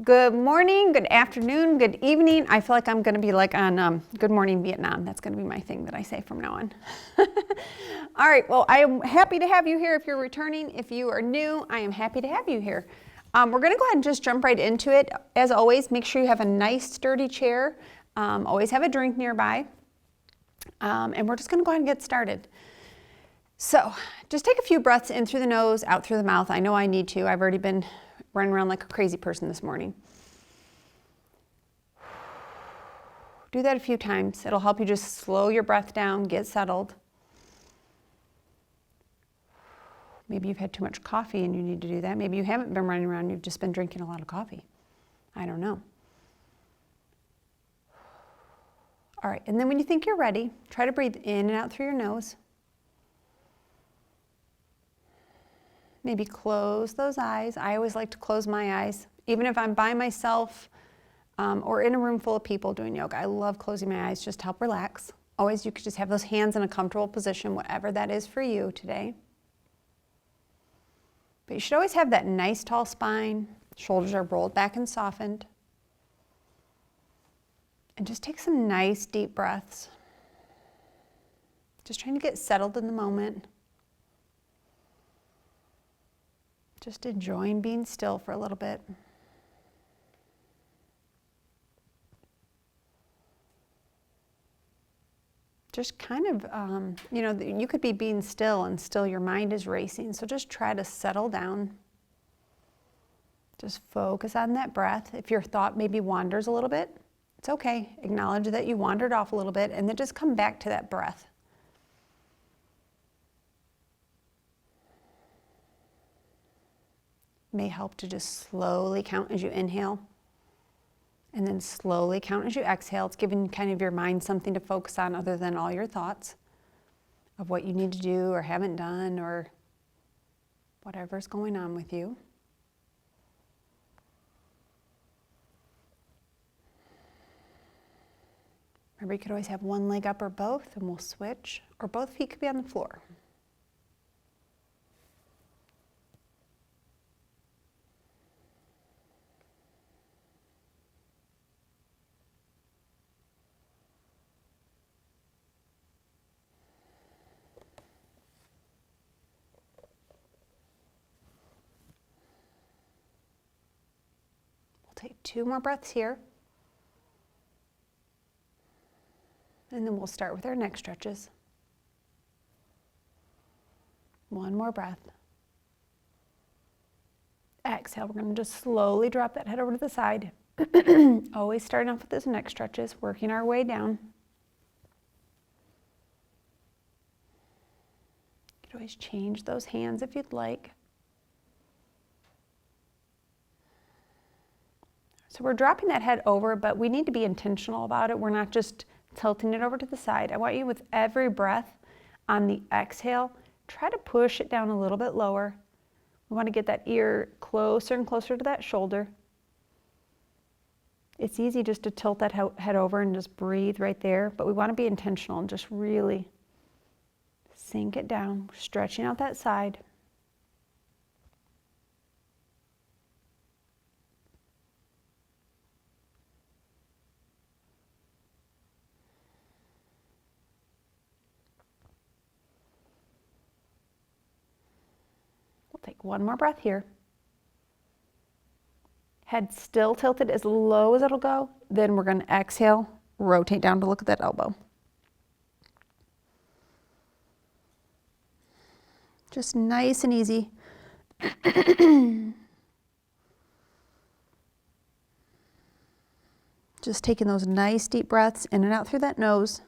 Good morning, good afternoon, good evening. I feel like I'm going to be like on Good Morning Vietnam. That's going to be my thing that I say from now on. All right, well, I am happy to have you here if you're returning. If you are new, I am happy to have you here. We're going to go ahead and just jump right into it. As always, make sure you have a nice sturdy chair. Always have a drink nearby. And we're just going to go ahead and get started. So just take a few breaths in through the nose, out through the mouth. I know I need to. I've already been running around like a crazy person this morning. Do that a few times. It'll help you just slow your breath down, get settled. Maybe you've had too much coffee and you need to do that. Maybe you haven't been running around, you've just been drinking a lot of coffee. I don't know. All right, and then when you think you're ready, try to breathe in and out through your nose. Maybe close those eyes. I always like to close my eyes, even if I'm by myself or in a room full of people doing yoga. I love closing my eyes just to help relax. Always, you could just have those hands in a comfortable position, whatever that is for you today. But you should always have that nice tall spine. Shoulders are rolled back and softened. And just take some nice deep breaths. Just trying to get settled in the moment. Just enjoying being still for a little bit. Just kind of, you could be being still and still your mind is racing. So just try to settle down. Just focus on that breath. If your thought maybe wanders a little bit, it's okay. Acknowledge that you wandered off a little bit and then just come back to that breath. May help to just slowly count as you inhale and then slowly count as you exhale. It's giving kind of your mind something to focus on other than all your thoughts of what you need to do or haven't done or whatever's going on with you. Remember, you could always have one leg up or both, and we'll switch, or both feet could be on the floor. Take 2 more breaths here. And then we'll start with our neck stretches. 1 more breath. Exhale, we're going to just slowly drop that head over to the side. Always starting off with those neck stretches, working our way down. You could always change those hands if you'd like. So we're dropping that head over, but we need to be intentional about it. We're not just tilting it over to the side. I want you with every breath on the exhale, try to push it down a little bit lower. We want to get that ear closer and closer to that shoulder. It's easy just to tilt that head over and just breathe right there, but we want to be intentional and just really sink it down, stretching out that side. Take 1 more breath here. Head still tilted as low as it'll go. Then we're going to exhale, rotate down to look at that elbow. Just nice and easy. Just taking those nice deep breaths in and out through that nose.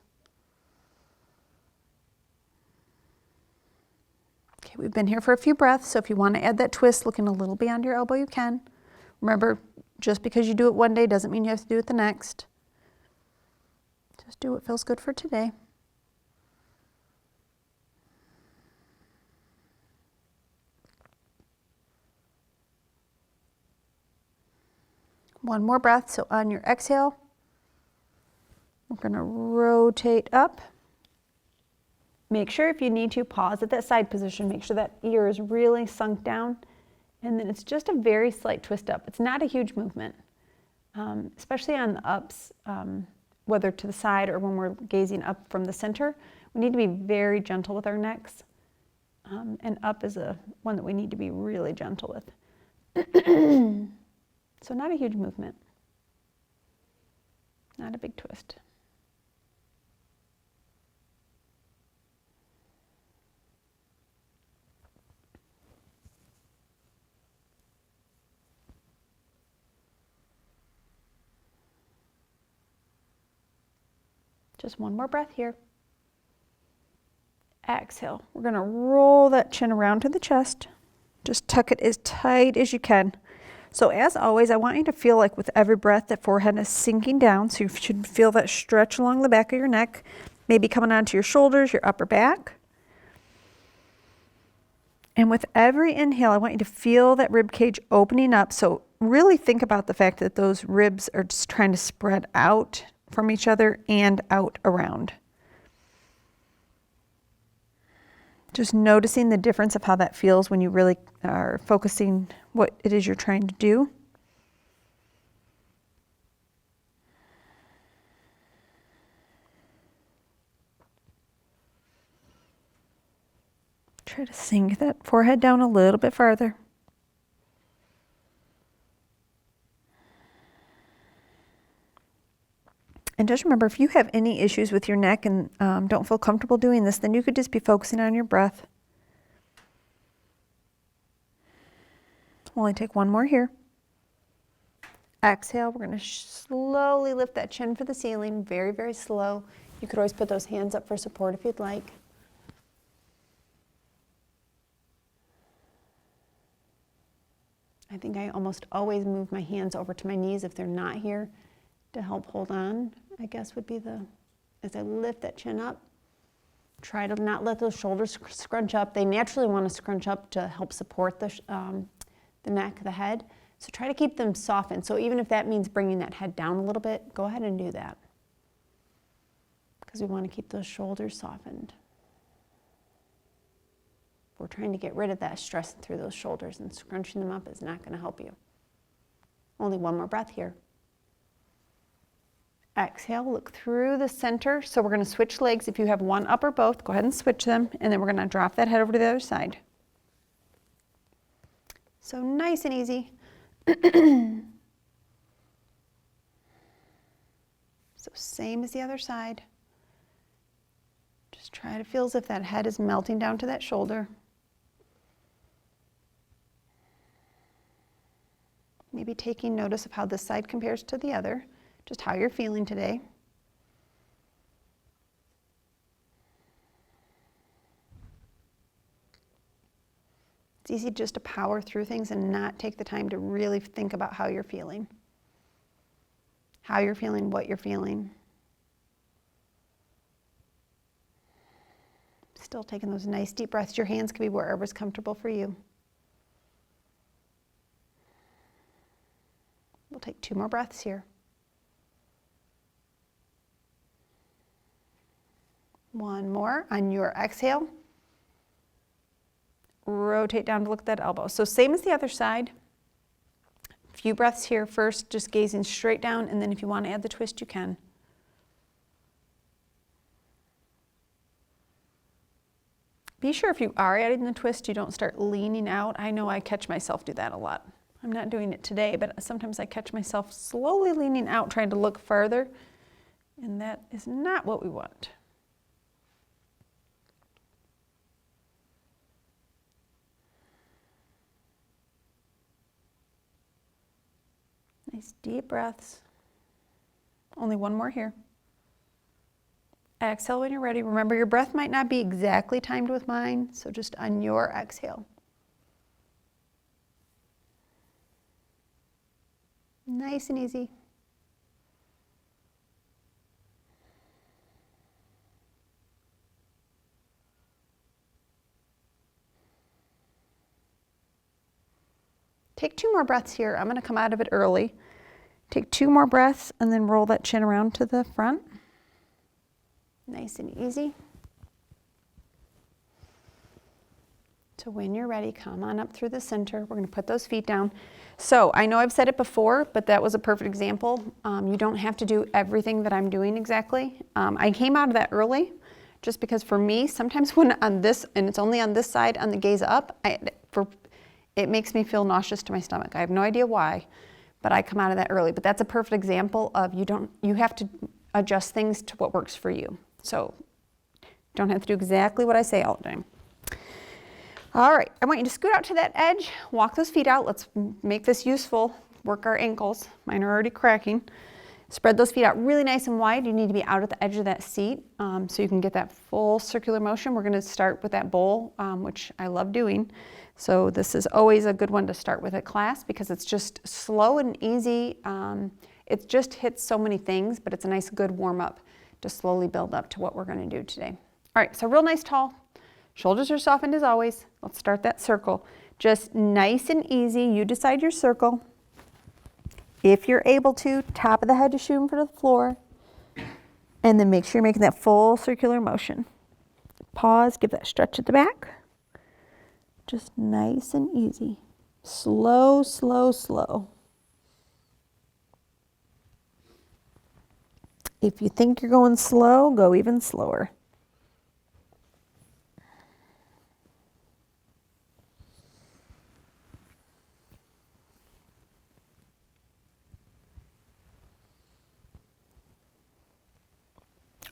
Okay, we've been here for a few breaths, so if you want to add that twist looking a little beyond your elbow, you can. Remember, just because you do it one day doesn't mean you have to do it the next. Just do what feels good for today. One more breath, so on your exhale, we're going to rotate up. Make sure if you need to pause at that side position, make sure that ear is really sunk down And then it's just a very slight twist up. It's not a huge movement, especially on the ups, whether to the side or when we're gazing up from the center. We need to be very gentle with our necks. And up is one that we need to be really gentle with. So not a huge movement. Not a big twist. Just one more breath here. Exhale. We're going to roll that chin around to the chest. Just tuck it as tight as you can. So as always, I want you to feel like with every breath that forehead is sinking down. So you should feel that stretch along the back of your neck, maybe coming onto your shoulders, your upper back. And with every inhale, I want you to feel that rib cage opening up. So really think about the fact that those ribs are just trying to spread out from each other and out around. Just noticing the difference of how that feels when you really are focusing what it is you're trying to do. Try to sink that forehead down a little bit farther. And just remember, if you have any issues with your neck and don't feel comfortable doing this, then you could just be focusing on your breath. We'll only take one more here. Exhale, we're going to slowly lift that chin for the ceiling, very, very slow. You could always put those hands up for support if you'd like. I think I almost always move my hands over to my knees if they're not here to help hold on, I guess would be as I lift that chin up. Try to not let those shoulders scrunch up. They naturally want to scrunch up to help support the neck, the head. So try to keep them softened. So even if that means bringing that head down a little bit, go ahead and do that. Because we want to keep those shoulders softened. We're trying to get rid of that stress through those shoulders, and scrunching them up is not going to help you. Only one more breath here. Exhale, look through the center. So we're going to switch legs. If you have one up or both, go ahead and switch them, and then we're going to drop that head over to the other side. So nice and easy. So same as the other side. Just try to feel as if that head is melting down to that shoulder. Maybe taking notice of how this side compares to the other, just how you're feeling today. It's easy just to power through things and not take the time to really think about how you're feeling. How you're feeling, what you're feeling. Still taking those nice deep breaths. Your hands can be wherever's comfortable for you. We'll take 2 more breaths here. One more on your exhale. Rotate down to look at that elbow. So same as the other side. A few breaths here first, just gazing straight down, and then if you want to add the twist, you can. Be sure if you are adding the twist, you don't start leaning out. I know I catch myself do that a lot. I'm not doing it today, but sometimes I catch myself slowly leaning out, trying to look further, and that is not what we want. Nice deep breaths. Only one more here. Exhale when you're ready. Remember, your breath might not be exactly timed with mine, so just on your exhale. Nice and easy. Take 2 more breaths here. I'm going to come out of it early. Take 2 more breaths and then roll that chin around to the front. Nice and easy. So when you're ready, come on up through the center. We're going to put those feet down. So I know I've said it before, but that was a perfect example. You don't have to do everything that I'm doing exactly. I came out of that early just because for me, sometimes when on this, and it's only on this side, on the gaze up, it makes me feel nauseous to my stomach. I have no idea why, but I come out of that early. But that's a perfect example of you have to adjust things to what works for you. So you don't have to do exactly what I say all the time. All right, I want you to scoot out to that edge, walk those feet out. Let's make this useful, work our ankles. Mine are already cracking. Spread those feet out really nice and wide. You need to be out at the edge of that seat so you can get that full circular motion. We're gonna start with that bowl, which I love doing. So this is always a good one to start with at class because it's just slow and easy. It just hits so many things, but it's a nice good warm up to slowly build up to what we're gonna do today. All right, so real nice tall. Shoulders are softened as always. Let's start that circle. Just nice and easy. You decide your circle. If you're able to, top of the head to shoot for the floor. And then make sure you're making that full circular motion. Pause, give that stretch at the back. Just nice and easy. Slow, slow, slow. If you think you're going slow, go even slower.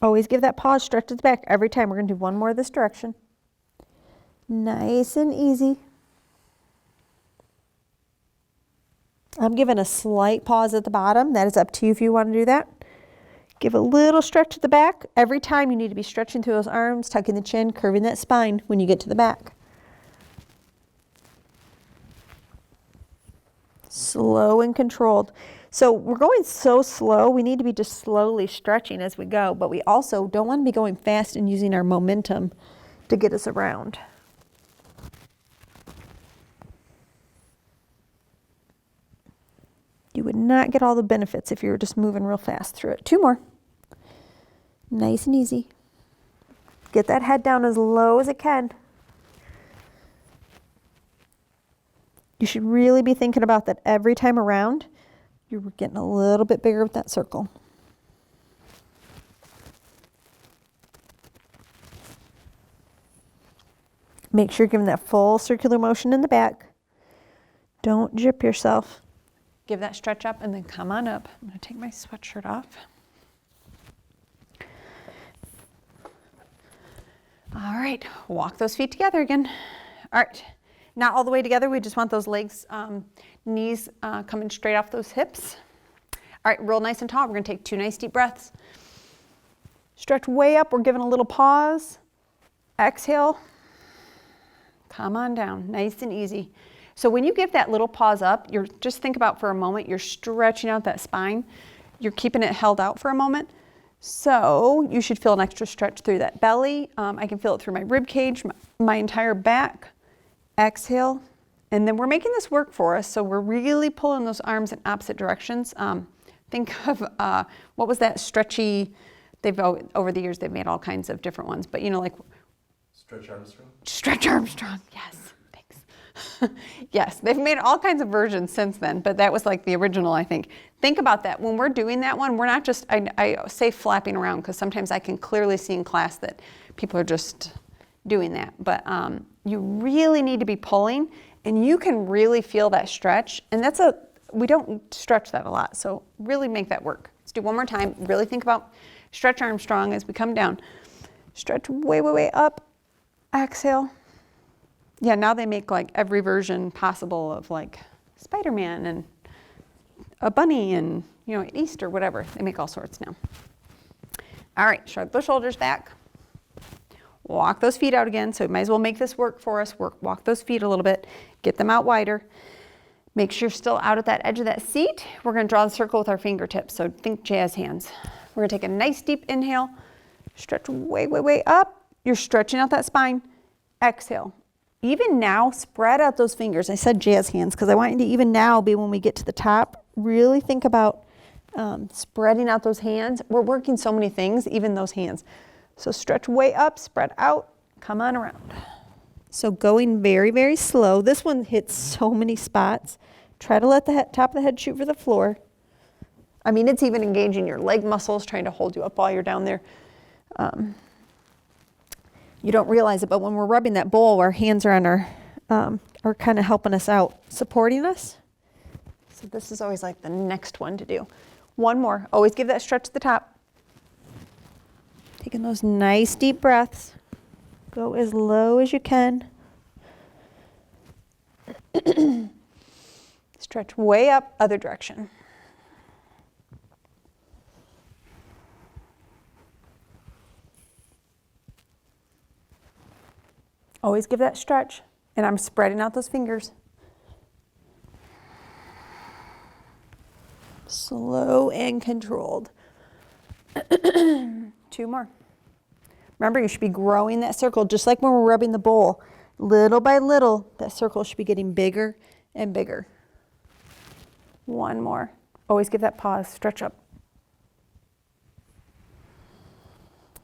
Always give that pause, stretch at the back every time. We're going to do one more this direction. Nice and easy. I'm giving a slight pause at the bottom. That is up to you if you want to do that. Give a little stretch at the back. Every time you need to be stretching through those arms, tucking the chin, curving that spine when you get to the back. Slow and controlled. So we're going so slow, we need to be just slowly stretching as we go, but we also don't want to be going fast and using our momentum to get us around. You would not get all the benefits if you were just moving real fast through it. Two more. Nice and easy. Get that head down as low as it can. You should really be thinking about that every time around. You're getting a little bit bigger with that circle. Make sure you're giving that full circular motion in the back. Don't jip yourself. Give that stretch up and then come on up. I'm going to take my sweatshirt off. All right, walk those feet together again. All right, not all the way together. We just want those legs, knees coming straight off those hips. All right, real nice and tall. We're going to take 2 nice deep breaths. Stretch way up. We're giving a little pause. Exhale. Come on down, nice and easy. So when you give that little pause up, just think about for a moment, you're stretching out that spine. You're keeping it held out for a moment. So you should feel an extra stretch through that belly. I can feel it through my rib cage, my entire back. Exhale. And then we're making this work for us. So we're really pulling those arms in opposite directions. Think of, what was that stretchy, over the years, they've made all kinds of different ones, but like. Stretch Armstrong? Stretch Armstrong, yes, thanks. Yes, they've made all kinds of versions since then, but that was like the original, I think. Think about that. When we're doing that one, we're not just, I say flapping around because sometimes I can clearly see in class that people are just doing that. But you really need to be pulling, and you can really feel that stretch. And we don't stretch that a lot, so really make that work. Let's do one more time. Really think about Stretch Armstrong as we come down. Stretch way, way, way up. Exhale. Yeah, now they make like every version possible of like Spider-Man and a bunny and, Easter, whatever. They make all sorts now. All right, shrug those shoulders back. Walk those feet out again. So we might as well make this work for us. Walk those feet a little bit. Get them out wider. Make sure you're still out at that edge of that seat. We're going to draw the circle with our fingertips. So think jazz hands. We're going to take a nice deep inhale. Stretch way, way, way up. You're stretching out that spine. Exhale. Even now, spread out those fingers. I said jazz hands because I want you to even now be when we get to the top, really think about spreading out those hands. We're working so many things, even those hands. So stretch way up, spread out, come on around. So going very, very slow. This one hits so many spots. Try to let the top of the head shoot for the floor. I mean, it's even engaging your leg muscles, trying to hold you up while you're down there. You don't realize it, but when we're rubbing that bowl, our hands are on are kind of helping us out, supporting us. So this is always like the next one to do. One more. Always give that stretch at the top. Taking those nice deep breaths. Go as low as you can. Stretch way up, other direction. Always give that stretch. And I'm spreading out those fingers. Slow and controlled. 2 more. Remember, you should be growing that circle just like when we're rubbing the bowl. Little by little, that circle should be getting bigger and bigger. 1 more. Always give that pause, stretch up.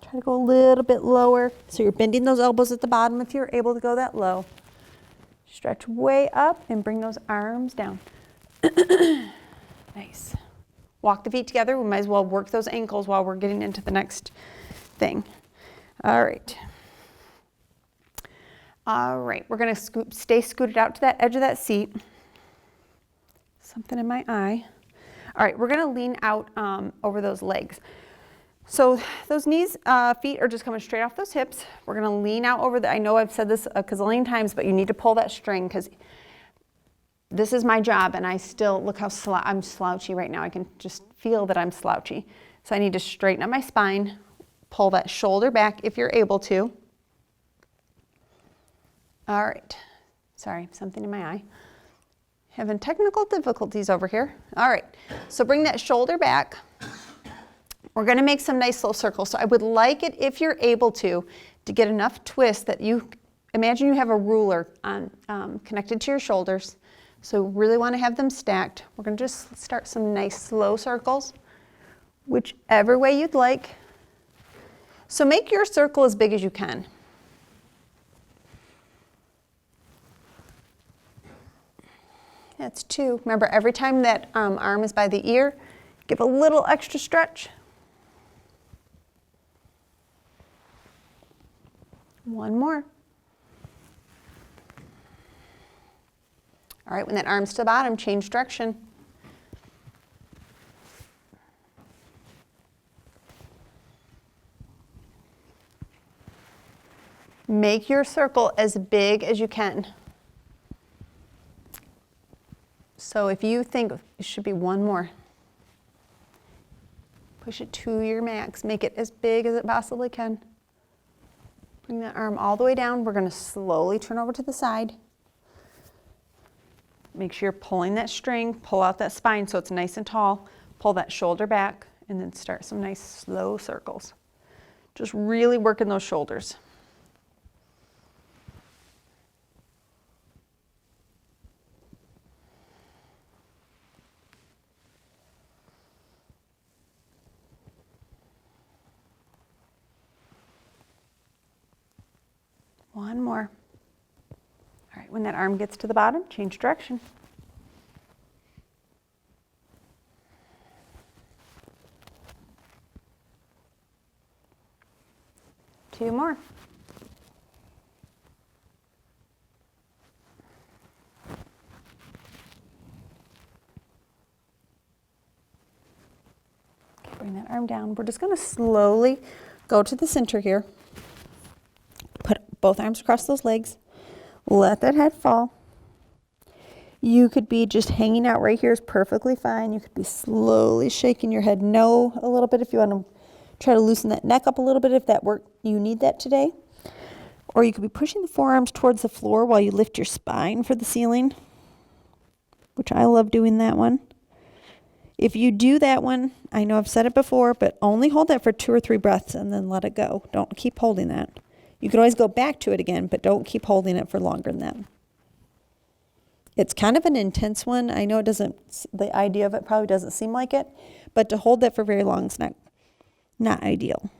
Try to go a little bit lower. So you're bending those elbows at the bottom if you're able to go that low. Stretch way up and bring those arms down. Nice. Walk the feet together. We might as well work those ankles while we're getting into the next thing. All right. All right, we're going to stay scooted out to that edge of that seat. Something in my eye. All right, we're going to lean out over those legs. So those knees, feet are just coming straight off those hips. We're going to lean out over I know I've said this a gazillion times, but you need to pull that string because this is my job, and I still, look how I'm slouchy right now. I can just feel that I'm slouchy. So I need to straighten up my spine, pull that shoulder back if you're able to. All right. Sorry, something in my eye. Having technical difficulties over here. All right, so bring that shoulder back. We're going to make some nice little circles. So I would like it, if you're able to get enough twist that you, imagine you have a ruler on, connected to your shoulders. So really want to have them stacked. We're going to just start some nice slow circles, whichever way you'd like. So make your circle as big as you can. That's 2. Remember, every time that arm is by the ear, give a little extra stretch. 1 more. All right, when that arm's to the bottom, change direction. Make your circle as big as you can. So if you think it should be 1 more, push it to your max. Make it as big as it possibly can. Bring that arm all the way down. We're going to slowly turn over to the side. Make sure you're pulling that string, pull out that spine so it's nice and tall. Pull that shoulder back, and then start some nice slow circles. Just really working those shoulders. One more. All right, when that arm gets to the bottom, change direction. Two more. Okay, bring that arm down. We're just going to slowly go to the center here. Put both arms across those legs. Let that head fall. You could be just hanging out right here is perfectly fine. You could be slowly shaking your head no a little bit if you want to try to loosen that neck up a little bit if that you need that today. Or you could be pushing the forearms towards the floor while you lift your spine for the ceiling, which I love doing that one. If you do that one, I know I've said it before, but only hold that for 2 or 3 breaths and then let it go. Don't keep holding that. You can always go back to it again, but don't keep holding it for longer than that. It's kind of an intense one. I know the idea of it probably doesn't seem like it, but to hold that for very long is not ideal.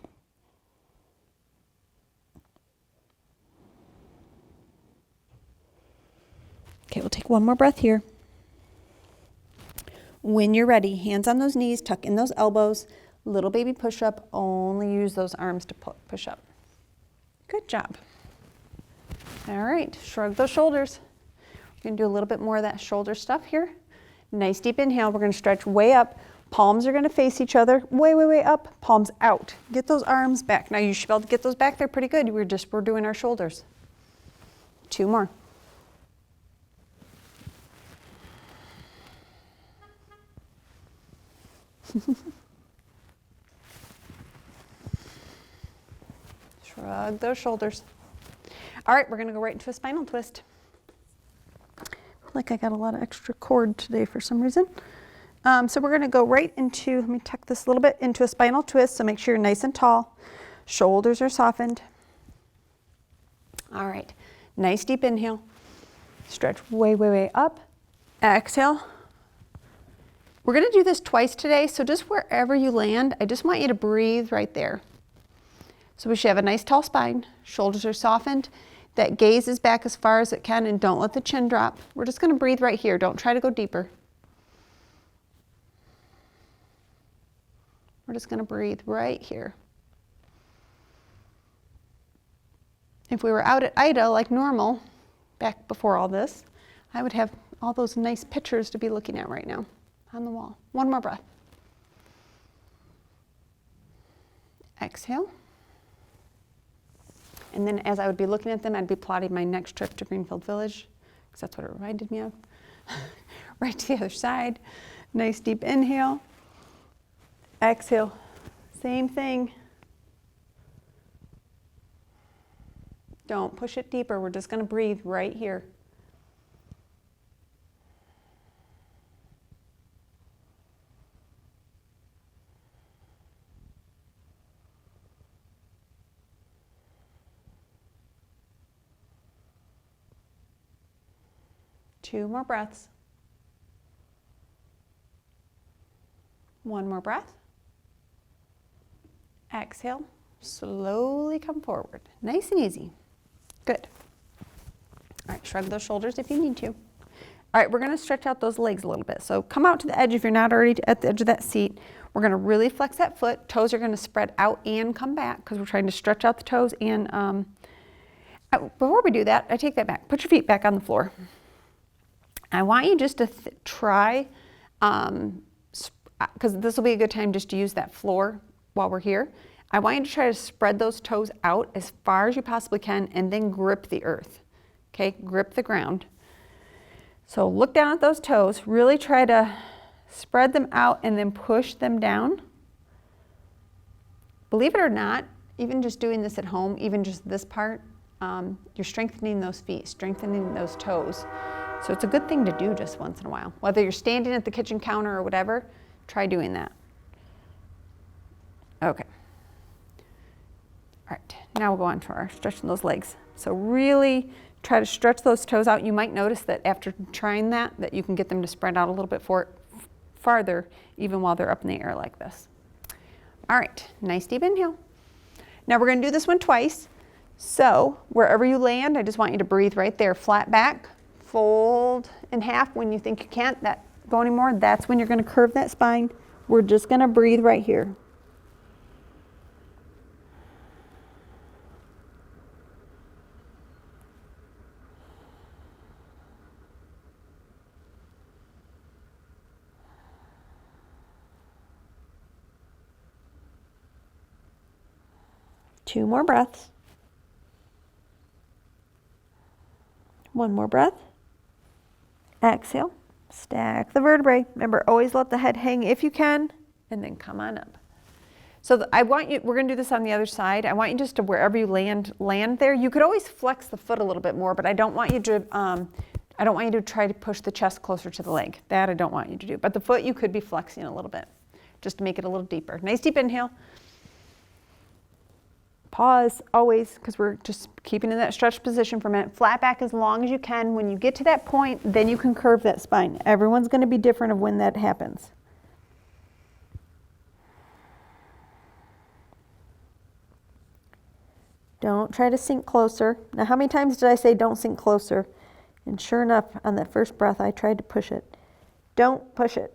Okay, we'll take one more breath here. When you're ready, hands on those knees, tuck in those elbows, little baby push-up, only use those arms to push up. Good job. All right, shrug those shoulders. We're gonna do a little bit more of that shoulder stuff here. Nice deep inhale, we're gonna stretch way up. Palms are gonna face each other, way up, palms out. Get those arms back. Now you should be able to get those back there pretty good. We're doing our shoulders. 2 more. Shrug those shoulders. All right, we're gonna go right into a spinal twist. Like I got a lot of extra cord today for some reason. So we're gonna go right into, let me tuck this a little bit, into a spinal twist, so make sure you're nice and tall. Shoulders are softened. All right, nice deep inhale. Stretch way up. Exhale. We're gonna do this twice today, so just wherever you land, I just want you to breathe right there. So we should have a nice tall spine, shoulders are softened, that gaze is back as far as it can, and don't let the chin drop. We're just gonna breathe right here, don't try to go deeper. We're just gonna breathe right here. If we were out at Ida like normal, back before all this, I would have all those nice pictures to be looking at right now on the wall. One more breath. Exhale. And then as I would be looking at them, I'd be plotting my next trip to Greenfield Village, because that's what it reminded me of. Right to the other side. Nice deep inhale. Exhale. Same thing. Don't push it deeper. We're just going to breathe right here. Two more breaths. One more breath. Exhale. Slowly come forward. Nice and easy. Good. All right, shrug those shoulders if you need to. All right, we're gonna stretch out those legs a little bit. So come out to the edge if you're not already at the edge of that seat. We're gonna really flex that foot. Toes are gonna spread out and come back because we're trying to stretch out the toes. And before we do that, I take that back. Put your feet back on the floor. I want you just to try, because this will be a good time just to use that floor while we're here. I want you to try to spread those toes out as far as you possibly can and then grip the earth, okay? Grip the ground. So look down at those toes, really try to spread them out and then push them down. Believe it or not, even just doing this at home, even just this part, you're strengthening those feet, strengthening those toes. So it's a good thing to do just once in a while. Whether you're standing at the kitchen counter or whatever, try doing that. Okay. All right, now we'll go on to our stretching those legs. So really try to stretch those toes out. You might notice that after trying that you can get them to spread out a little bit farther, even while they're up in the air like this. All right, nice deep inhale. Now we're gonna do this one twice. So wherever you land, I just want you to breathe right there, flat back, fold in half. When you think you can't go anymore, that's when you're gonna curve that spine. We're just gonna breathe right here. Two more breaths. One more breath. Exhale. Stack the vertebrae. Remember, always let the head hang if you can, and then come on up. So I want you, we're going to do this on the other side. I want you just to, wherever you land there. You could always flex the foot a little bit more, but I don't want you to try to push the chest closer to the leg. That I don't want you to do. But the foot you could be flexing a little bit, just to make it a little deeper. Nice deep inhale. Pause always, because we're just keeping in that stretched position for a minute. Flat back as long as you can. When you get to that point, then you can curve that spine. Everyone's going to be different of when that happens. Don't try to sink closer. Now, how many times did I say don't sink closer? And sure enough, on that first breath, I tried to push it. Don't push it.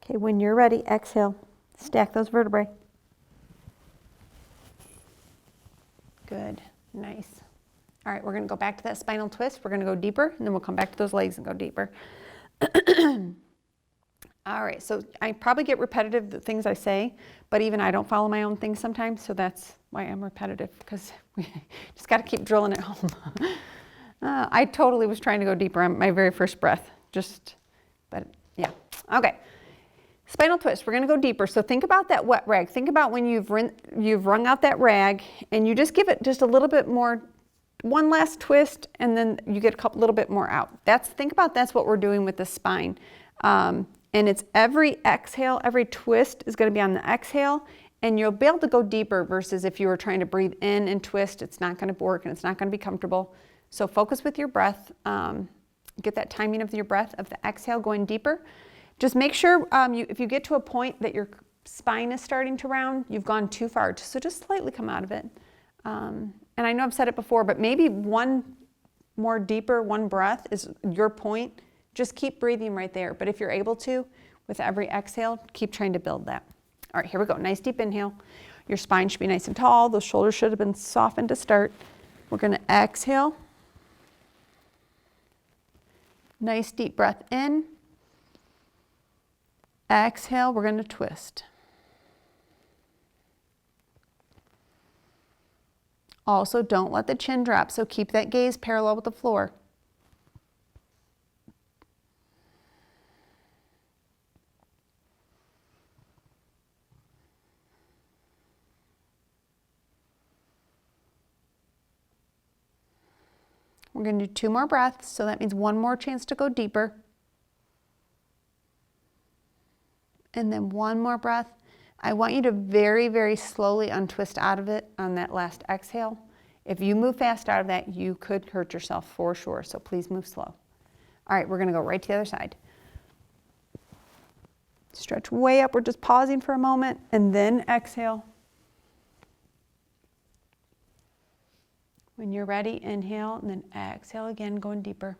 Okay, when you're ready, exhale. Stack those vertebrae. Good, nice. All right, we're gonna go back to that spinal twist. We're gonna go deeper, and then we'll come back to those legs and go deeper. All right, so I probably get repetitive, the things I say, but even I don't follow my own things sometimes, so that's why I'm repetitive, because we just gotta keep drilling it home. I totally was trying to go deeper on my very first breath, but yeah, okay. Spinal twist, we're gonna go deeper. So think about that wet rag. Think about when you've wrung out that rag and you just give it just a little bit more, one last twist, and then you get a little bit more out. Think about that's what we're doing with the spine. And it's every exhale, every twist is gonna be on the exhale, and you'll be able to go deeper versus if you were trying to breathe in and twist, it's not gonna work and it's not gonna be comfortable. So focus with your breath, get that timing of your breath, of the exhale going deeper. Just make sure if you get to a point that your spine is starting to round, you've gone too far. So just slightly come out of it. And I know I've said it before, but maybe one more deeper, one breath is your point. Just keep breathing right there. But if you're able to, with every exhale, keep trying to build that. All right, here we go. Nice deep inhale. Your spine should be nice and tall. Those shoulders should have been softened to start. We're gonna exhale. Nice deep breath in. Exhale, we're going to twist. Also, don't let the chin drop, so keep that gaze parallel with the floor. We're going to do 2 more breaths, so that means 1 more chance to go deeper. And then 1 more breath. I want you to very, very slowly untwist out of it on that last exhale. If you move fast out of that, you could hurt yourself for sure, so please move slow. All right, we're gonna go right to the other side. Stretch way up, we're just pausing for a moment, and then exhale. When you're ready, inhale, and then exhale again, going deeper.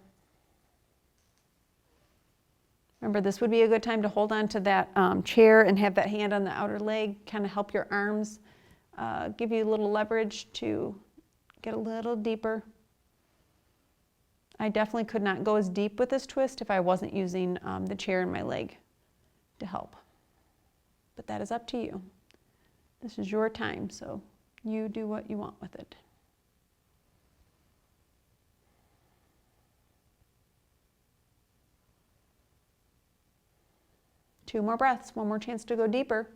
Remember, this would be a good time to hold on to that chair and have that hand on the outer leg, kind of help your arms, give you a little leverage to get a little deeper. I definitely could not go as deep with this twist if I wasn't using the chair and my leg to help. But that is up to you. This is your time, so you do what you want with it. Two more breaths, 1 more chance to go deeper.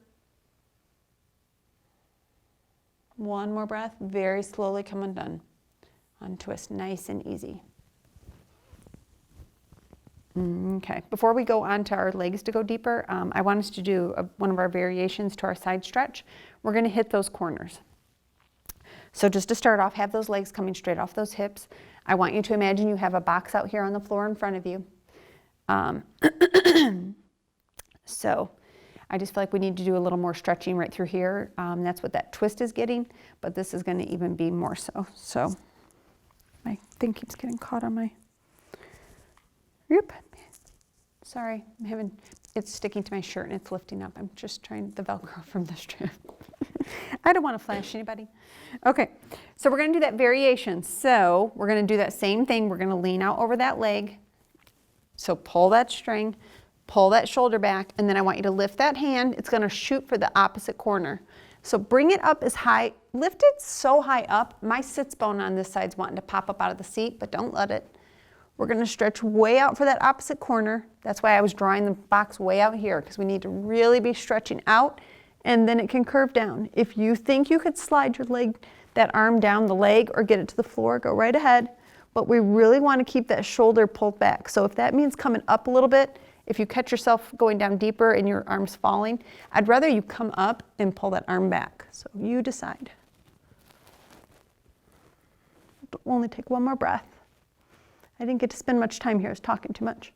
1 more breath, very slowly come undone. Untwist, nice and easy. Okay, before we go on to our legs to go deeper, I want us to do one of our variations to our side stretch. We're gonna hit those corners. So just to start off, have those legs coming straight off those hips. I want you to imagine you have a box out here on the floor in front of you. So I just feel like we need to do a little more stretching right through here. That's what that twist is getting, but this is going to even be more so. So my thing keeps getting caught on my, yep, sorry, it's sticking to my shirt and it's lifting up. I'm just trying the Velcro from the strip. I don't want to flash anybody. Okay, so we're going to do that variation. So we're going to do that same thing. We're going to lean out over that leg. So pull that string. Pull that shoulder back, and then I want you to lift that hand. It's gonna shoot for the opposite corner. So bring it up as high, lift it so high up. My sits bone on this side's wanting to pop up out of the seat, but don't let it. We're gonna stretch way out for that opposite corner. That's why I was drawing the box way out here, because we need to really be stretching out, and then it can curve down. If you think you could slide your leg, that arm down the leg or get it to the floor, go right ahead. But we really wanna keep that shoulder pulled back. So if that means coming up a little bit, if you catch yourself going down deeper and your arm's falling, I'd rather you come up and pull that arm back. So you decide. only take one more breath. I didn't get to spend much time here. I was talking too much.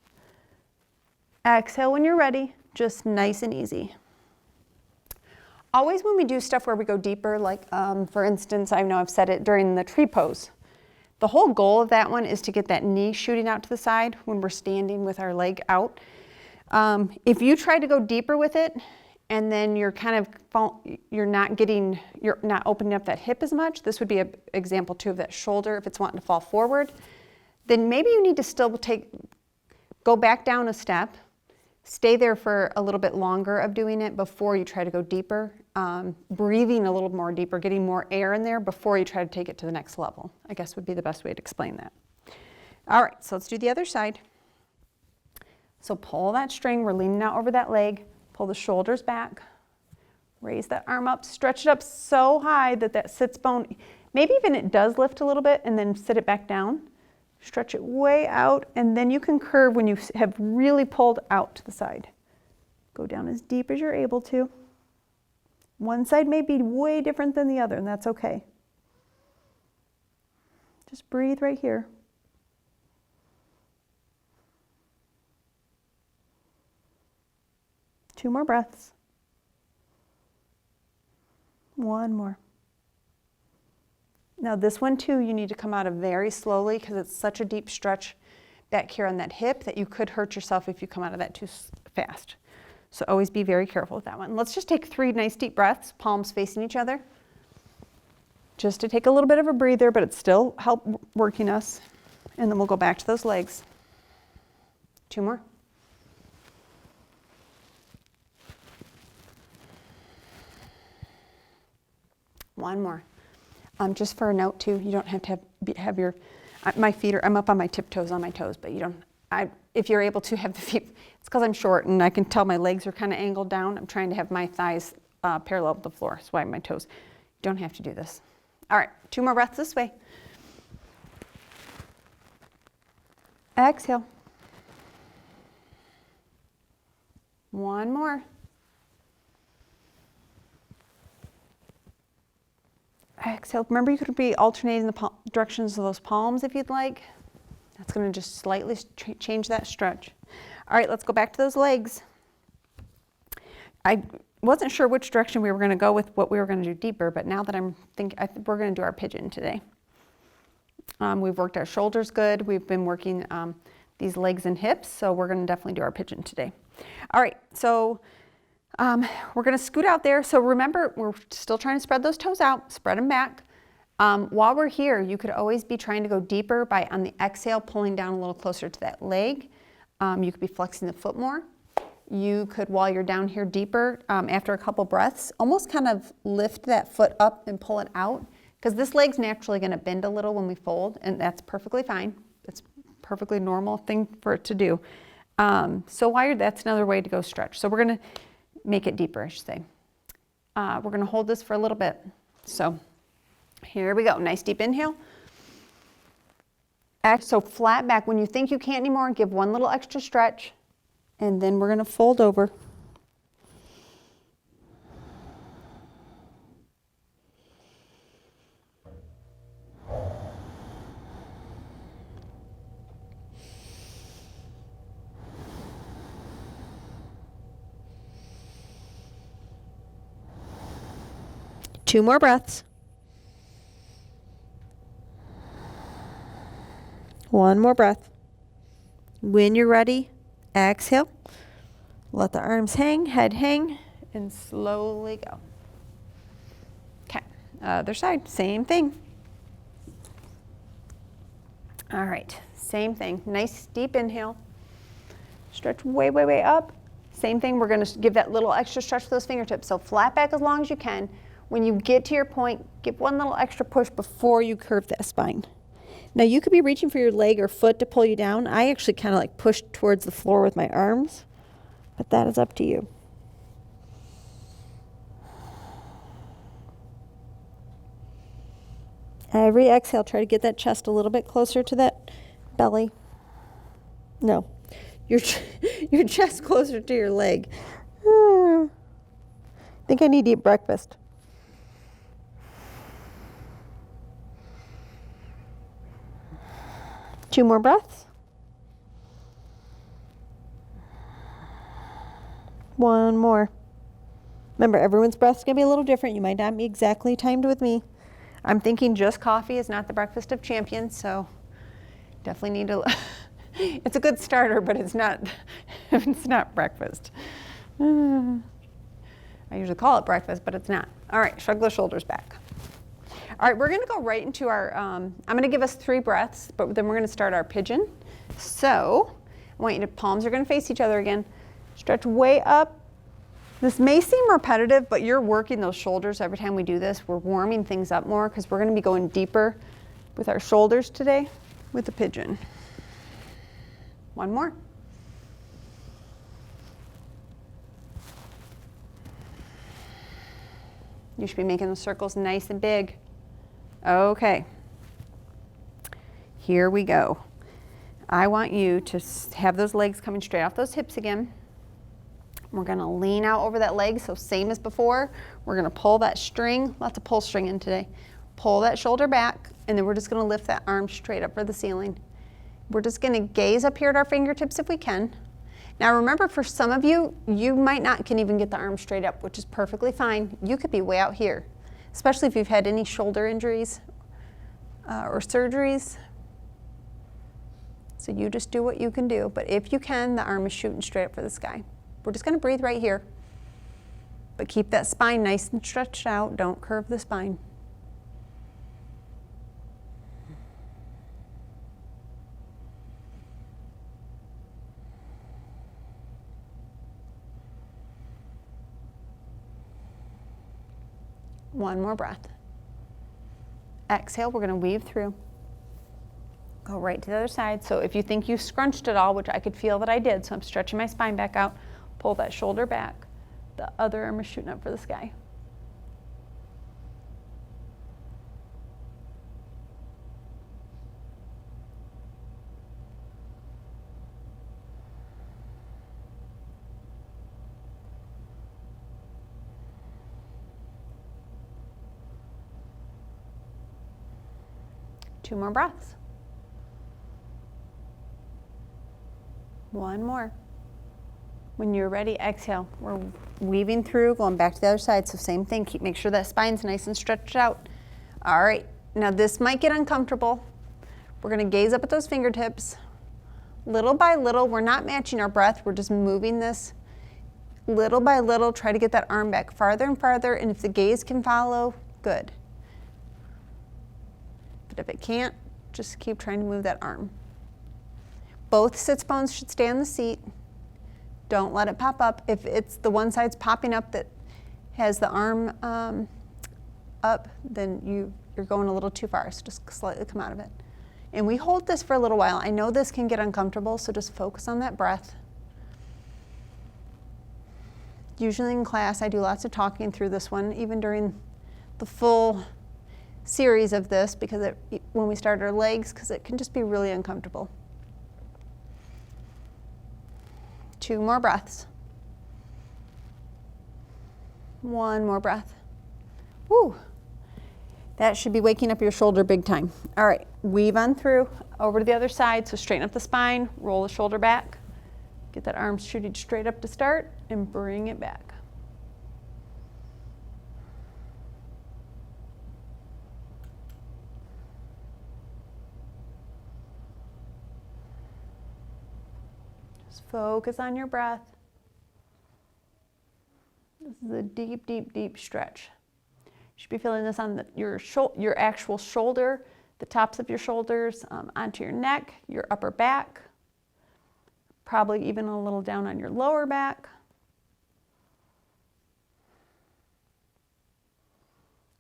Exhale when you're ready, just nice and easy. Always when we do stuff where we go deeper, like for instance, I know I've said it during the tree pose. The whole goal of that one is to get that knee shooting out to the side when we're standing with our leg out. If you try to go deeper with it, and then you're not opening up that hip as much, this would be an example too of that shoulder if it's wanting to fall forward, then maybe you need to still go back down a step, stay there for a little bit longer of doing it before you try to go deeper, breathing a little more deeper, getting more air in there before you try to take it to the next level, I guess would be the best way to explain that. All right, so let's do the other side. So pull that string, we're leaning out over that leg, pull the shoulders back, raise that arm up, stretch it up so high that that sits bone, maybe even it does lift a little bit, and then sit it back down. Stretch it way out, and then you can curve when you have really pulled out to the side. Go down as deep as you're able to. One side may be way different than the other, and that's okay. Just breathe right here. Two more breaths. One more. Now this one too, you need to come out of very slowly because it's such a deep stretch back here on that hip that you could hurt yourself if you come out of that too fast. So always be very careful with that one. Let's just take 3 nice deep breaths, palms facing each other. Just to take a little bit of a breather, but it's still help working us. And then we'll go back to those legs. 2 more. One more. Just for a note too, you don't have to have your, my feet are, I'm up on my tiptoes on my toes, but you don't, if you're able to have the feet, it's because I'm short and I can tell my legs are kind of angled down. I'm trying to have my thighs parallel with the floor, that's why my toes. You don't have to do this. All right, 2 more breaths this way. Exhale. 1 more. Exhale. Remember, you could be alternating the directions of those palms if you'd like. That's going to just slightly change that stretch. All right, let's go back to those legs. I wasn't sure which direction we were going to go with what we were going to do deeper, but now that I think we're going to do our pigeon today. We've worked our shoulders good. We've been working these legs and hips, so we're going to definitely do our pigeon today. All right, so we're going to scoot out there. So remember, we're still trying to spread those toes out, spread them back. While we're here, you could always be trying to go deeper by, on the exhale, pulling down a little closer to that leg. You could be flexing the foot more. You could, while you're down here deeper, after a couple breaths, almost kind of lift that foot up and pull it out, because this leg's naturally going to bend a little when we fold, and that's perfectly fine. It's a perfectly normal thing for it to do. So while you're, that's another way to go stretch. So we're going to make it deeper, I should say. We're going to hold this for a little bit. So here we go. Nice deep inhale. So flat back. When you think you can't anymore, give one little extra stretch. And then we're going to fold over. Two more breaths. One more breath. When you're ready, exhale. Let the arms hang, head hang, and slowly go. Okay, other side, same thing. All right, same thing. Nice deep inhale. Stretch way, way, way up. Same thing, we're gonna give that little extra stretch to those fingertips. So flat back as long as you can. When you get to your point, give one little extra push before you curve that spine. Now you could be reaching for your leg or foot to pull you down. I actually kind of like push towards the floor with my arms, but that is up to you. Every exhale, try to get that chest a little bit closer to that belly. No, your chest closer to your leg. I think I need to eat breakfast. 2 more breaths. 1 more. Remember, everyone's breath's gonna be a little different. You might not be exactly timed with me. I'm thinking just coffee is not the breakfast of champions, so definitely need to, it's a good starter, but it's not, it's not breakfast. I usually call it breakfast, but it's not. All right, shrug the shoulders back. All right, we're gonna go right into our, I'm gonna give us 3 breaths, but then we're gonna start our pigeon. So, I want you to, palms are gonna face each other again. Stretch way up. This may seem repetitive, but you're working those shoulders every time we do this. We're warming things up more because we're going to be going deeper with our shoulders today with the pigeon. 1 more. You should be making those circles nice and big. Okay. Here we go. I want you to have those legs coming straight off those hips again. We're gonna lean out over that leg, so same as before. We're gonna pull that string, lots of pull string in today. Pull that shoulder back, and then we're just gonna lift that arm straight up for the ceiling. We're just gonna gaze up here at our fingertips if we can. Now remember, for some of you, you might not can even get the arm straight up, which is perfectly fine. You could be way out here, especially if you've had any shoulder injuries or surgeries. So you just do what you can do, but if you can, the arm is shooting straight up for the sky. We're just going to breathe right here, but keep that spine nice and stretched out. Don't curve the spine. One more breath. Exhale, we're going to weave through. Go right to the other side. So if you think you scrunched it all, which I could feel that I did, so I'm stretching my spine back out, pull that shoulder back. The other arm is shooting up for the sky. Two more breaths. One more. When you're ready, exhale. We're weaving through, going back to the other side. So same thing, make sure that spine's nice and stretched out. All right, now this might get uncomfortable. We're gonna gaze up at those fingertips. Little by little, we're not matching our breath, we're just moving this. Little by little, try to get that arm back farther and farther, and if the gaze can follow, good. But if it can't, just keep trying to move that arm. Both sits bones should stay on the seat. Don't let it pop up. If it's the one side's popping up that has the arm up, then you're going a little too far, so just slightly come out of it. And we hold this for a little while. I know this can get uncomfortable, so just focus on that breath. Usually in class, I do lots of talking through this one, even during the full series of this, because when we start our legs, because it can just be really uncomfortable. 2 more breaths. 1 more breath. Woo! That should be waking up your shoulder big time. All right, weave on through, over to the other side. So straighten up the spine, roll the shoulder back. Get that arm shooting straight up to start, and bring it back. Focus on your breath. This is a deep, deep, deep stretch. You should be feeling this on your actual shoulder, the tops of your shoulders, onto your neck, your upper back, probably even a little down on your lower back.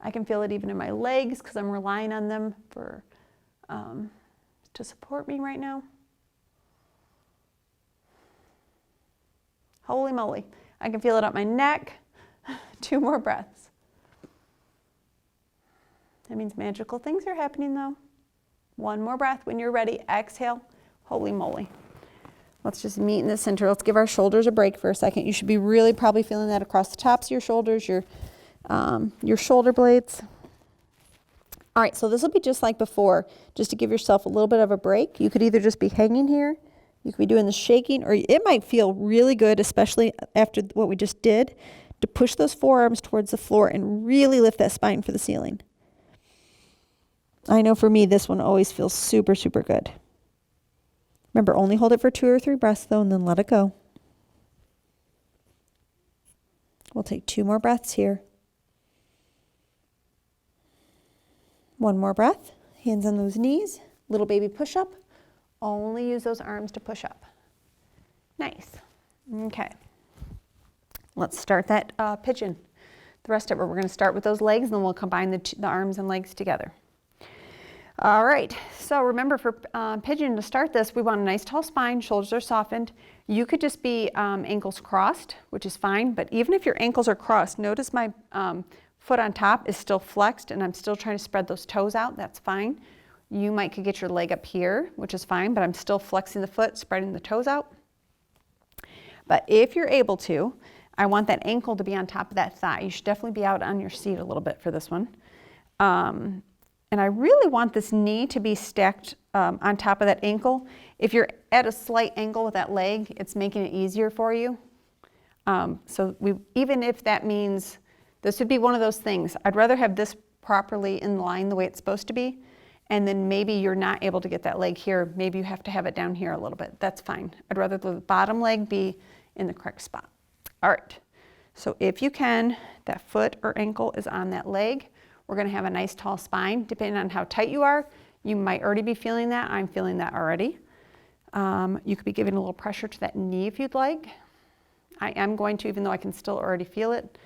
I can feel it even in my legs because I'm relying on them to support me right now. Holy moly. I can feel it up my neck. 2 more breaths. That means magical things are happening though. 1 more breath. When you're ready, exhale. Holy moly. Let's just meet in the center. Let's give our shoulders a break for a second. You should be really probably feeling that across the tops of your shoulders, your shoulder blades. All right, so this will be just like before, just to give yourself a little bit of a break. You could either just be hanging here, you could be doing the shaking, or it might feel really good, especially after what we just did, to push those forearms towards the floor and really lift that spine for the ceiling. I know for me, this one always feels super, super good. Remember, only hold it for 2 or 3 breaths though, and then let it go. We'll take 2 more breaths here. 1 more breath. Hands on those knees. Little baby push up. Only use those arms to push up. Nice. Okay. Let's start that pigeon. The rest of it, we're going to start with those legs, and then we'll combine the arms and legs together. All right, so remember for pigeon, to start this, we want a nice tall spine, shoulders are softened. You could just be ankles crossed, which is fine, but even if your ankles are crossed, notice my foot on top is still flexed and I'm still trying to spread those toes out, that's fine. You could get your leg up here, which is fine, but I'm still flexing the foot, spreading the toes out. But if you're able to, I want that ankle to be on top of that thigh. You should definitely be out on your seat a little bit for this one. And I really want this knee to be stacked on top of that ankle. If you're at a slight angle with that leg, it's making it easier for you. Even if that means, this would be one of those things. I'd rather have this properly in line the way it's supposed to be, and then maybe you're not able to get that leg here. Maybe you have to have it down here a little bit. That's fine. I'd rather the bottom leg be in the correct spot. All right, so if you can, that foot or ankle is on that leg. We're going to have a nice tall spine. Depending on how tight you are, you might already be feeling that. I'm feeling that already. You could be giving a little pressure to that knee if you'd like. I am going to, even though I can still already feel it,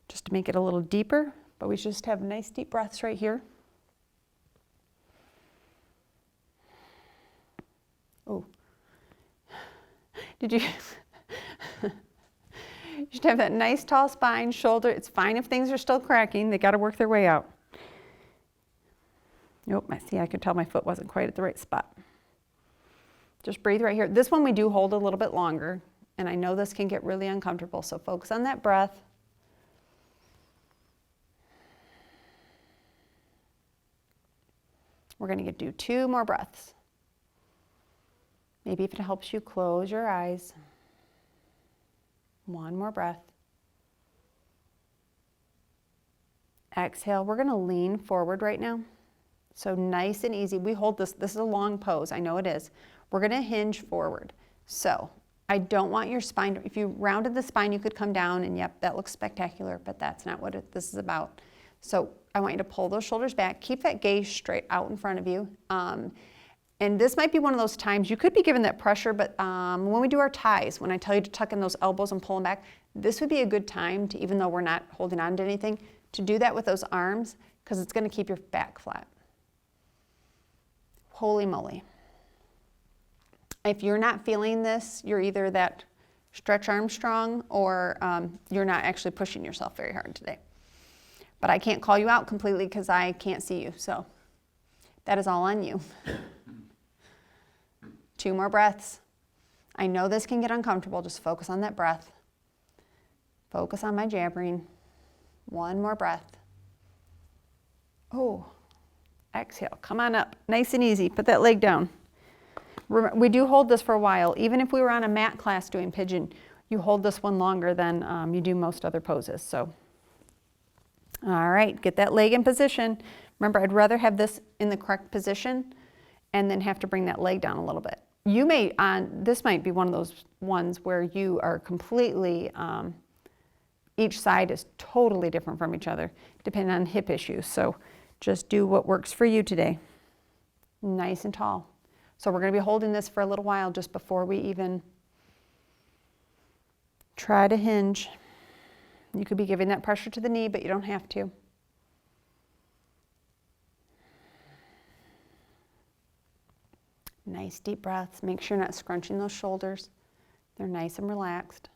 just to make it a little deeper. But we just have nice deep breaths right here. Oh, did you? You should have that nice tall spine, shoulder. It's fine if things are still cracking. They got to work their way out. Nope, I could tell my foot wasn't quite at the right spot. Just breathe right here. This one we do hold a little bit longer, and I know this can get really uncomfortable, so focus on that breath. We're going to do 2 more breaths. Maybe if it helps you, close your eyes. 1 more breath. Exhale. We're going to lean forward right now. So nice and easy. We hold this. This is a long pose. I know it is. We're going to hinge forward. So I don't want your spine. If you rounded the spine, you could come down and yep, that looks spectacular, but that's not what this is about. So I want you to pull those shoulders back. Keep that gaze straight out in front of you. And this might be one of those times you could be given that pressure, but when we do our ties, when I tell you to tuck in those elbows and pull them back, this would be a good time to, even though we're not holding on to anything, to do that with those arms, because it's going to keep your back flat. Holy moly. If you're not feeling this, you're either that stretch Armstrong or you're not actually pushing yourself very hard today. But I can't call you out completely because I can't see you, so that is all on you. 2 more breaths. I know this can get uncomfortable. Just focus on that breath. Focus on my jabbering. 1 more breath. Oh, exhale. Come on up. Nice and easy. Put that leg down. We do hold this for a while. Even if we were on a mat class doing pigeon, you hold this one longer than you do most other poses. So, all right, get that leg in position. Remember, I'd rather have this in the correct position and then have to bring that leg down a little bit. You may, this might be one of those ones where you are completely, each side is totally different from each other, depending on hip issues. So just do what works for you today. Nice and tall. So we're going to be holding this for a little while just before we even try to hinge. You could be giving that pressure to the knee, but you don't have to. Nice deep breaths. Make sure you're not scrunching those shoulders. They're nice and relaxed.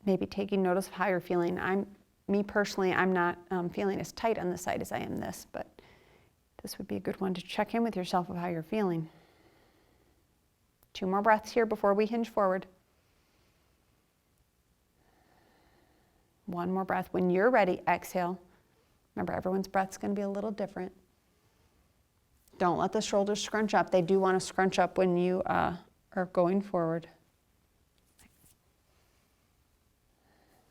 Maybe taking notice of how you're feeling. Me personally, I'm not feeling as tight on this side as I am this, but this would be a good one to check in with yourself of how you're feeling. 2 more breaths here before we hinge forward. One more breath. When you're ready, exhale. Remember, everyone's breath's going to be a little different. Don't let the shoulders scrunch up. They do want to scrunch up when you are going forward.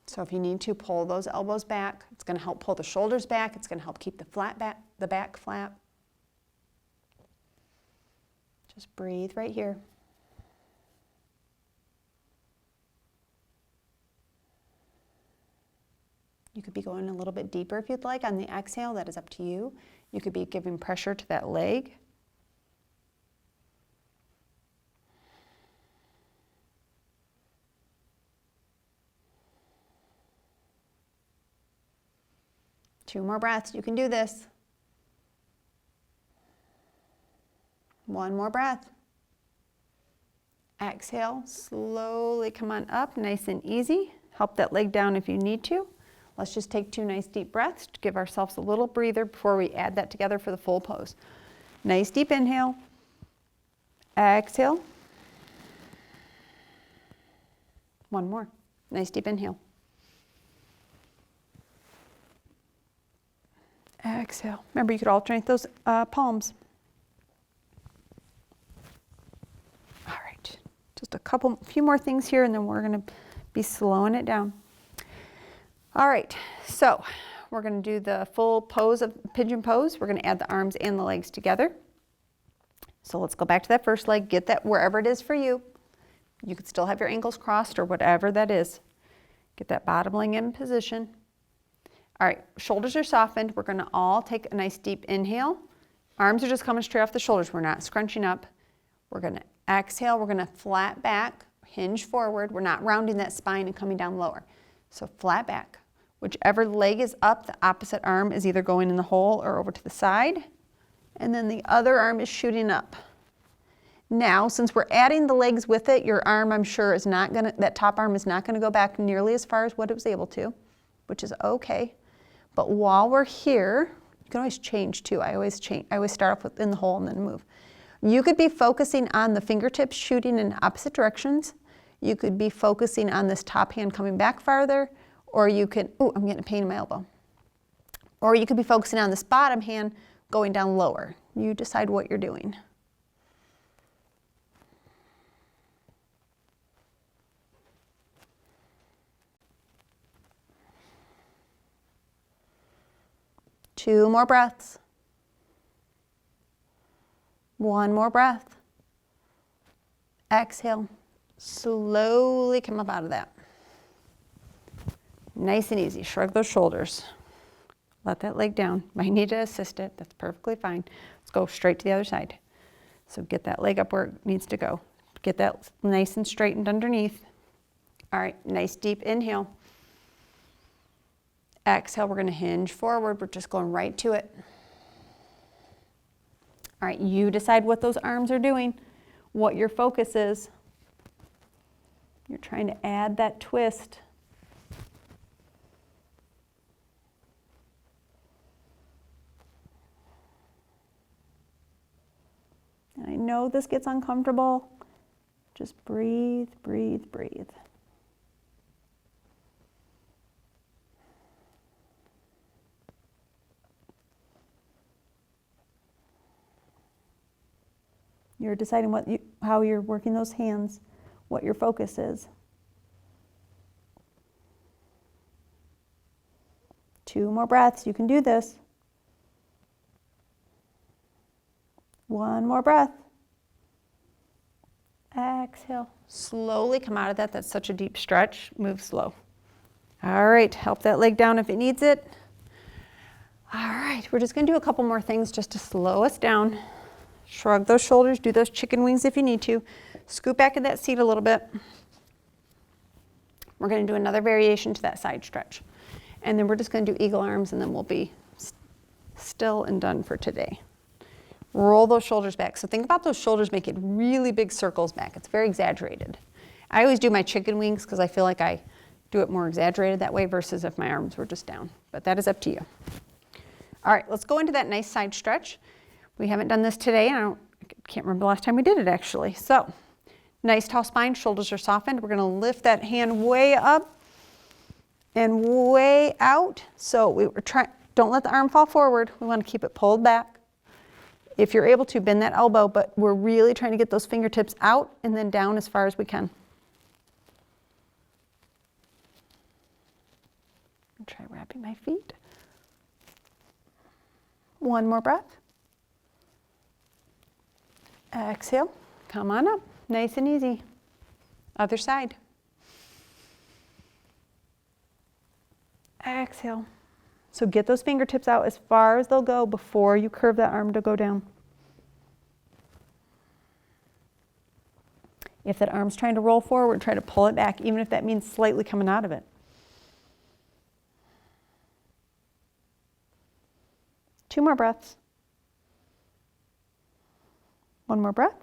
So if you need to, pull those elbows back. It's going to help pull the shoulders back. It's going to help keep the back flat. Just breathe right here. You could be going a little bit deeper if you'd like on the exhale. That is up to you. You could be giving pressure to that leg. Two more breaths. You can do this. One more breath. Exhale. Slowly come on up, nice and easy. Help that leg down if you need to. Let's just take 2 nice deep breaths to give ourselves a little breather before we add that together for the full pose. Nice deep inhale. Exhale. One more. Nice deep inhale. Exhale. Remember, you could alternate those palms. All right. Just a few more things here, and then we're going to be slowing it down. All right, so we're going to do the full pose of pigeon pose. We're going to add the arms and the legs together. So let's go back to that first leg. Get that wherever it is for you. You could still have your ankles crossed or whatever that is. Get that bottom leg in position. All right, shoulders are softened. We're going to all take a nice deep inhale. Arms are just coming straight off the shoulders. We're not scrunching up. We're going to exhale. We're going to flat back, hinge forward. We're not rounding that spine and coming down lower. So flat back. Whichever leg is up, the opposite arm is either going in the hole or over to the side. And then the other arm is shooting up. Now, since we're adding the legs with it, your arm, I'm sure, is not going to, that top arm is not going to go back nearly as far as what it was able to, which is okay. But while we're here, you can always change too. I always start off in the hole and then move. You could be focusing on the fingertips shooting in opposite directions. You could be focusing on this top hand coming back farther. Or you can, I'm getting a pain in my elbow. Or you could be focusing on this bottom hand going down lower. You decide what you're doing. Two more breaths. One more breath. Exhale. Slowly come up out of that. Nice and easy. Shrug those shoulders. Let that leg down. Might need to assist it. That's perfectly fine. Let's go straight to the other side. So get that leg up where it needs to go. Get that nice and straightened underneath. All right, nice deep inhale. Exhale, we're going to hinge forward. We're just going right to it. All right, you decide what those arms are doing, what your focus is. You're trying to add that twist. And I know this gets uncomfortable. Just breathe, breathe, breathe. You're deciding how you're working those hands, what your focus is. 2 more breaths. You can do this. 1 more breath. Exhale. Slowly come out of that. That's such a deep stretch. Move slow. All right. Help that leg down if it needs it. All right. We're just going to do a couple more things just to slow us down. Shrug those shoulders. Do those chicken wings if you need to. Scoot back in that seat a little bit. We're going to do another variation to that side stretch. And then we're just going to do eagle arms, and then we'll be still and done for today. Roll those shoulders back. So think about those shoulders making really big circles back. It's very exaggerated. I always do my chicken wings because I feel like I do it more exaggerated that way versus if my arms were just down. But that is up to you. All right, let's go into that nice side stretch. We haven't done this today. I can't remember the last time we did it actually. So nice tall spine, shoulders are softened. We're going to lift that hand way up. and way out. So we were trying, don't let the arm fall forward. We want to keep it pulled back. If you're able to, bend that elbow, but we're really trying to get those fingertips out and then down as far as we can. I'll try wrapping my feet. One more breath. Exhale, come on up, nice and easy. Other side. Exhale. So get those fingertips out as far as they'll go before you curve that arm to go down. If that arm's trying to roll forward, try to pull it back, even if that means slightly coming out of it. Two more breaths. One more breath.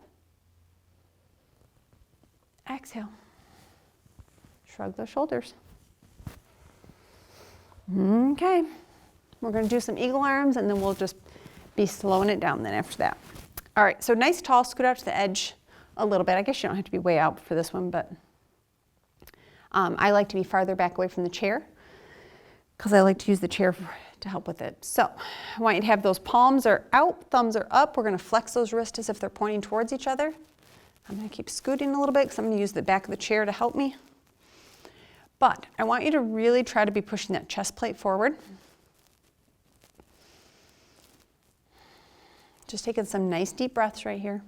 Exhale. Shrug those shoulders. Okay. We're going to do some eagle arms and then we'll just be slowing it down then after that. All right, so nice tall, scoot out to the edge a little bit. I guess you don't have to be way out for this one, but I like to be farther back away from the chair because I like to use the chair to help with it. So I want you to have those palms are out, thumbs are up. We're going to flex those wrists as if they're pointing towards each other. I'm going to keep scooting a little bit because I'm going to use the back of the chair to help me. But I want you to really try to be pushing that chest plate forward. Just taking some nice deep breaths right here.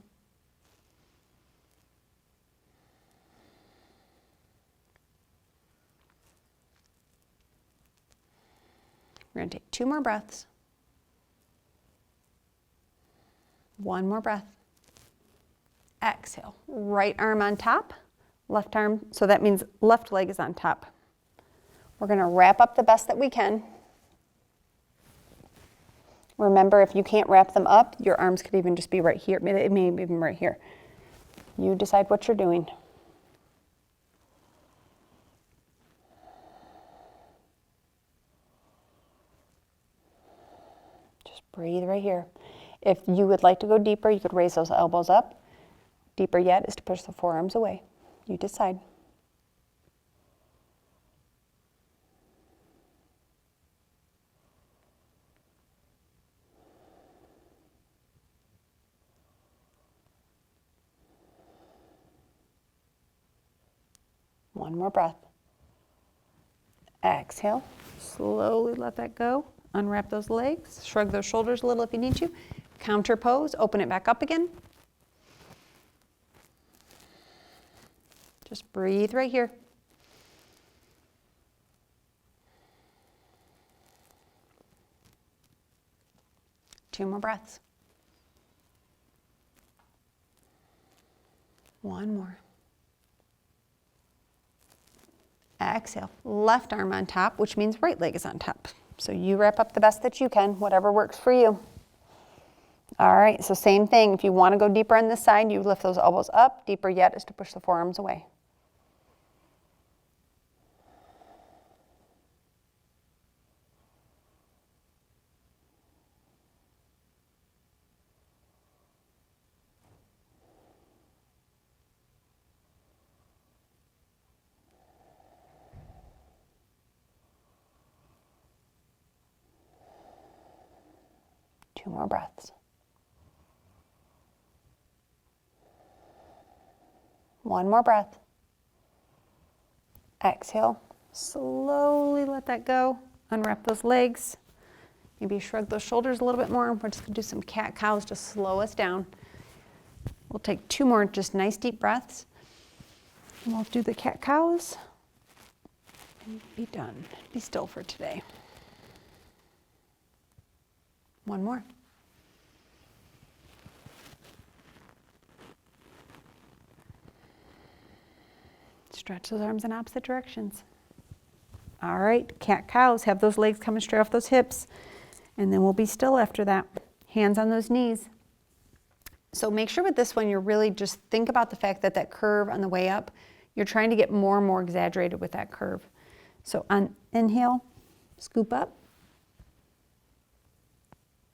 We're going to take 2 more breaths. 1 more breath. Exhale. Right arm on top, left arm, so that means left leg is on top. We're going to wrap up the best that we can. Remember, if you can't wrap them up, your arms could even just be right here. It may be even right here. You decide what you're doing. Just breathe right here. If you would like to go deeper, you could raise those elbows up. Deeper yet is to push the forearms away. You decide. One more breath. Exhale. Slowly let that go. Unwrap those legs. Shrug those shoulders a little if you need to. Counter pose. Open it back up again. Just breathe right here. Two more breaths. One more. Exhale. Left arm on top, which means right leg is on top. So you wrap up the best that you can, whatever works for you. All right, so same thing. If you want to go deeper on this side, you lift those elbows up. Deeper yet is to push the forearms away. Two more breaths. One more breath. Exhale. Slowly let that go. Unwrap those legs. Maybe shrug those shoulders a little bit more. We're just going to do some cat-cows to slow us down. We'll take 2 more just nice deep breaths. And we'll do the cat-cows and be done. Be still for today. One more. Stretch those arms in opposite directions. All right, cat-cows. Have those legs coming straight off those hips. And then we'll be still after that. Hands on those knees. So make sure with this one, you're really just think about the fact that that curve on the way up, you're trying to get more and more exaggerated with that curve. So on inhale, scoop up.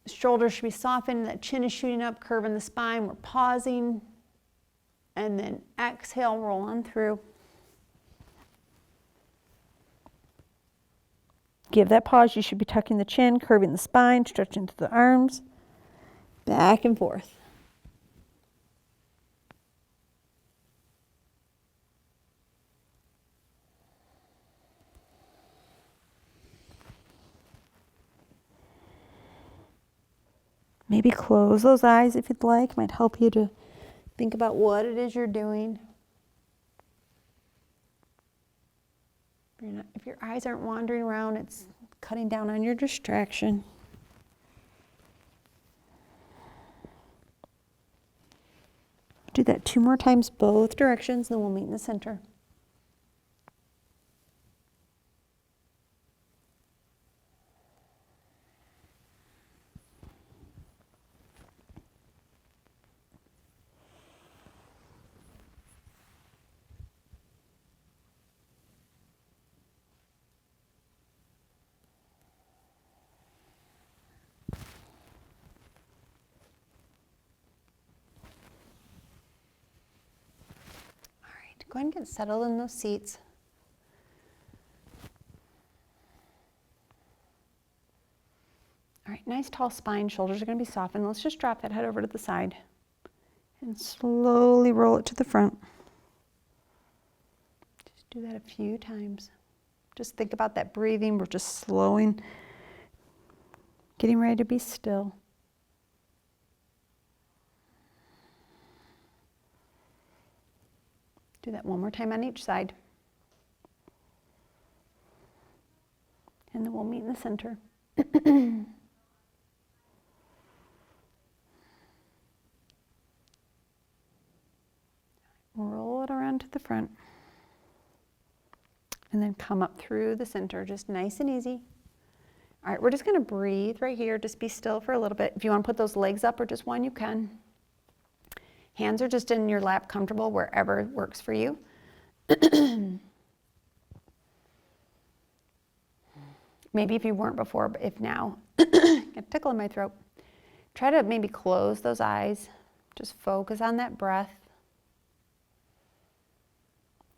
Shoulders should be softened, that chin is shooting up, curve in the spine. We're pausing. And then exhale, roll on through. Give that pause. You should be tucking the chin, curving the spine, stretching through the arms, back and forth. Maybe close those eyes if you'd like. Might help you to think about what it is you're doing. If your eyes aren't wandering around, it's cutting down on your distraction. Do that 2 more times, both directions, then we'll meet in the center. Go ahead and get settled in those seats. All right, nice tall spine, shoulders are going to be softened. Let's just drop that head over to the side and slowly roll it to the front. Just do that a few times. Just think about that breathing. We're just slowing, getting ready to be still. Do that one more time on each side. And then we'll meet in the center. Roll it around to the front. And then come up through the center, just nice and easy. All right, we're just going to breathe right here. Just be still for a little bit. If you want to put those legs up or just one, you can. Hands are just in your lap, comfortable wherever works for you. Maybe if you weren't before, but if now, get a tickle in my throat. Try to maybe close those eyes. Just focus on that breath.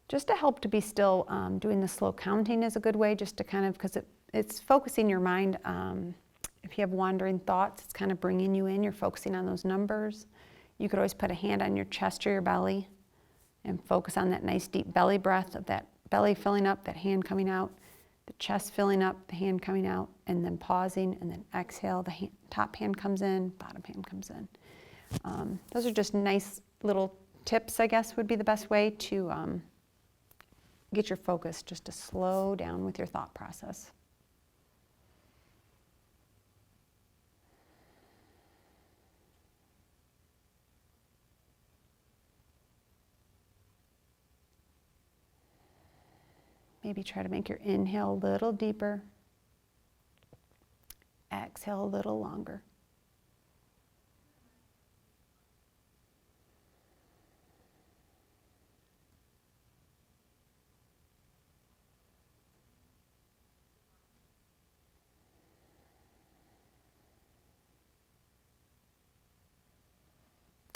Just to help to be still, doing the slow counting is a good way, just to kind of, because it's focusing your mind. If you have wandering thoughts, it's kind of bringing you in. You're focusing on those numbers. You could always put a hand on your chest or your belly and focus on that nice deep belly breath of that belly filling up, that hand coming out, the chest filling up, the hand coming out, and then pausing, and then exhale, the top hand comes in, bottom hand comes in. Those are just nice little tips, I guess, would be the best way to get your focus, just to slow down with your thought process. Maybe try to make your inhale a little deeper. Exhale a little longer.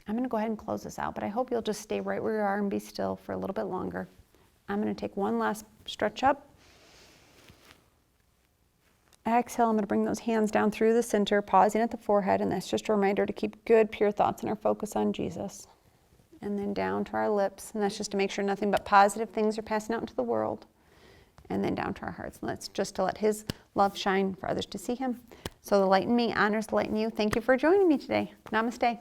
I'm going to go ahead and close this out, but I hope you'll just stay right where you are and be still for a little bit longer. I'm going to take one last stretch up. Exhale, I'm going to bring those hands down through the center, pausing at the forehead, and that's just a reminder to keep good, pure thoughts and our focus on Jesus. And then down to our lips, and that's just to make sure nothing but positive things are passing out into the world. And then down to our hearts, and that's just to let His love shine for others to see Him. So the light in me honors the light in you. Thank you for joining me today. Namaste.